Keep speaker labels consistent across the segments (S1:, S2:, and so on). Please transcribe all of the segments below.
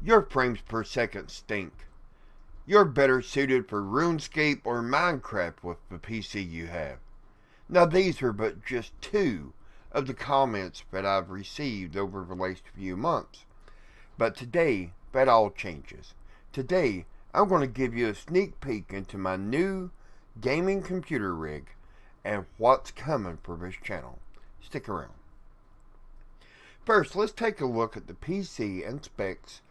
S1: Your frames per second stink. You're better suited for RuneScape or Minecraft with the PC you have. Now these are but just two of the comments that I've received over the last few months. But today, that all changes. Today, I'm going to give you a sneak peek into my new gaming computer rig and what's coming for this channel. Stick around. First, let's take a look at the PC and specs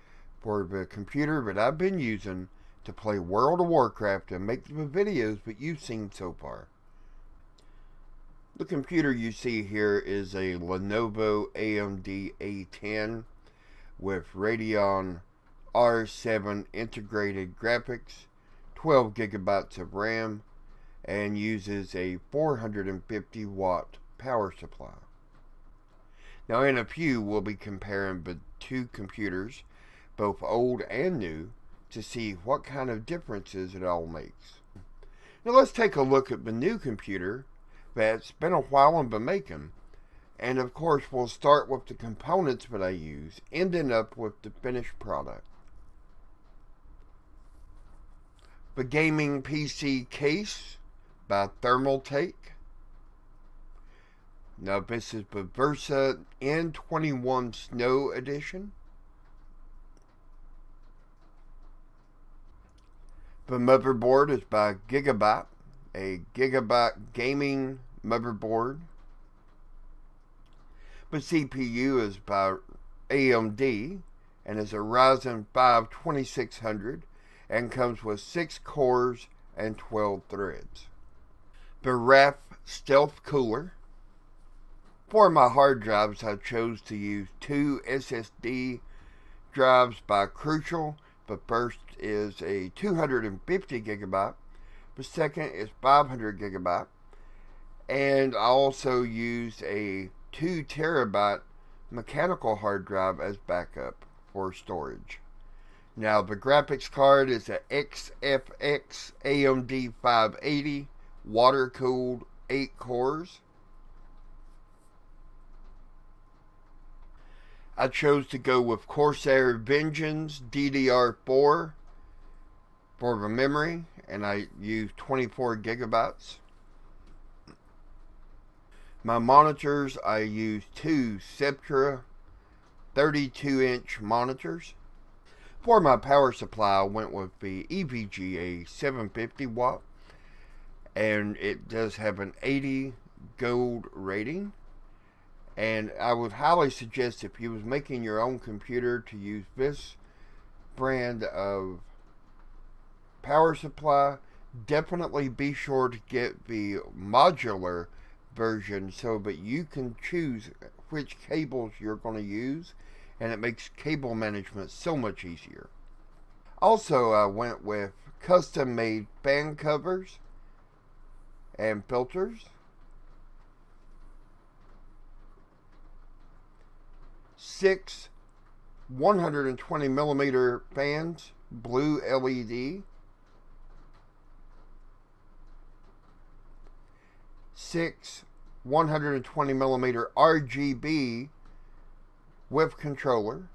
S1: for the computer that I've been using to play World of Warcraft and make the videos that you've seen so far. The computer you see here is a Lenovo AMD A10 with Radeon R7 integrated graphics, 12 gigabytes of RAM, and uses a 450 watt power supply. Now in a few we'll be comparing the two computers, both old and new, to see what kind of differences it all makes. Now let's take a look at the new computer that's been a while in the making, and of course we'll start with the components that I use, ending up with the finished product. The gaming PC case by Thermaltake. Now this is the Versa N21 Snow Edition. The motherboard is by Gigabyte, a Gigabyte gaming motherboard. The CPU is by AMD and is a Ryzen 5 2600 and comes with 6 cores and 12 threads. The RAF Stealth Cooler. For my hard drives, I chose to use two SSD drives by Crucial. The first is a 250 gigabyte. The second is 500 gigabyte. And I also used a 2 terabyte mechanical hard drive as backup for storage. Now the graphics card is a XFX AMD 580 water cooled 8 cores. I chose to go with Corsair Vengeance DDR4 for the memory, and I used 24 gigabytes. My monitors, I used two Sceptra 32-inch monitors. For my power supply, I went with the EVGA 750 watt, and it does have an 80 gold rating. And I would highly suggest, if you was making your own computer, to use this brand of power supply. Definitely be sure to get the modular version so that you can choose which cables you're going to use, and it makes cable management so much easier. Also, I went with custom made fan covers and filters. 6 120 millimeter fans, blue LED. 6 120 millimeter RGB with controller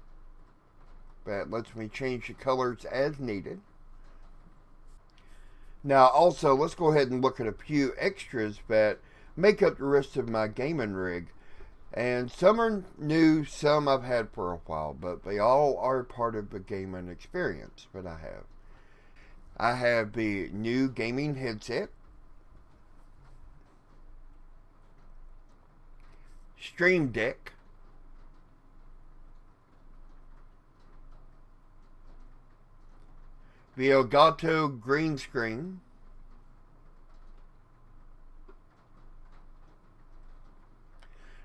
S1: that lets me change the colors as needed. Now also, let's go ahead and look at a few extras that make up the rest of my gaming rig. And some are new, some I've had for a while, but they all are part of the gaming experience that I have. I have the new gaming headset, Stream Deck, the Elgato green screen,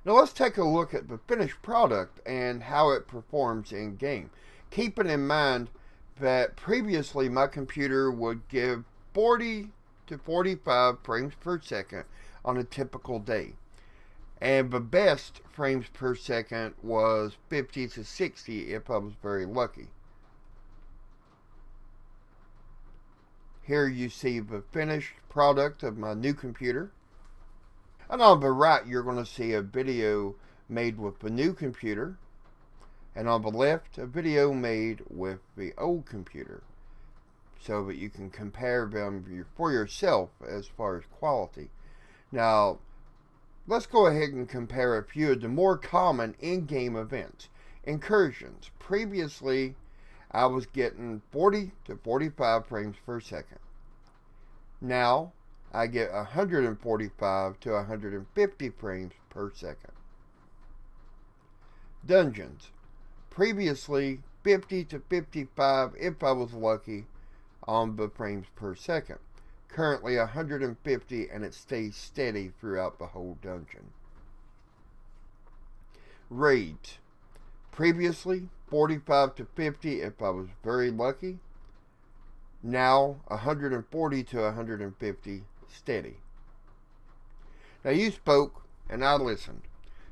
S1: now let's take a look at the finished product and how it performs in game. Keeping in mind that previously my computer would give 40 to 45 frames per second on a typical day. And the best frames per second was 50 to 60 if I was very lucky. Here you see the finished product of my new computer. And on the right, you're going to see a video made with the new computer. and on the left a video made with the old computer, so that you can compare them for yourself as far as quality. Now, let's go ahead and compare a few of the more common in-game events. Incursions. Previously, I was getting 40 to 45 frames per second. Now, I get 145 to 150 frames per second. Dungeons. Previously, 50 to 55 if I was lucky on the frames per second. Currently 150, and it stays steady throughout the whole dungeon. Raids. Previously 45 to 50 if I was very lucky. Now 140 to 150 steady. Now you spoke and I listened.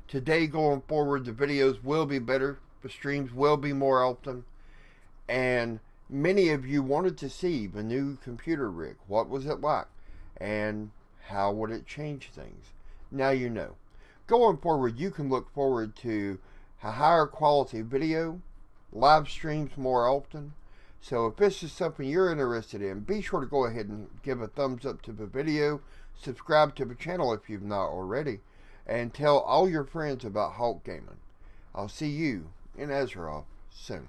S1: Today going forward the videos will be better. The streams will be more often. And many of you wanted to see the new computer rig. What was it like? And how would it change things? Now you know. Going forward, you can look forward to a higher quality video, live streams more often. So if this is something you're interested in, be sure to go ahead and give a thumbs up to the video, subscribe to the channel if you've not already, and tell all your friends about Hawk Gaming. I'll see you in Azeroth soon.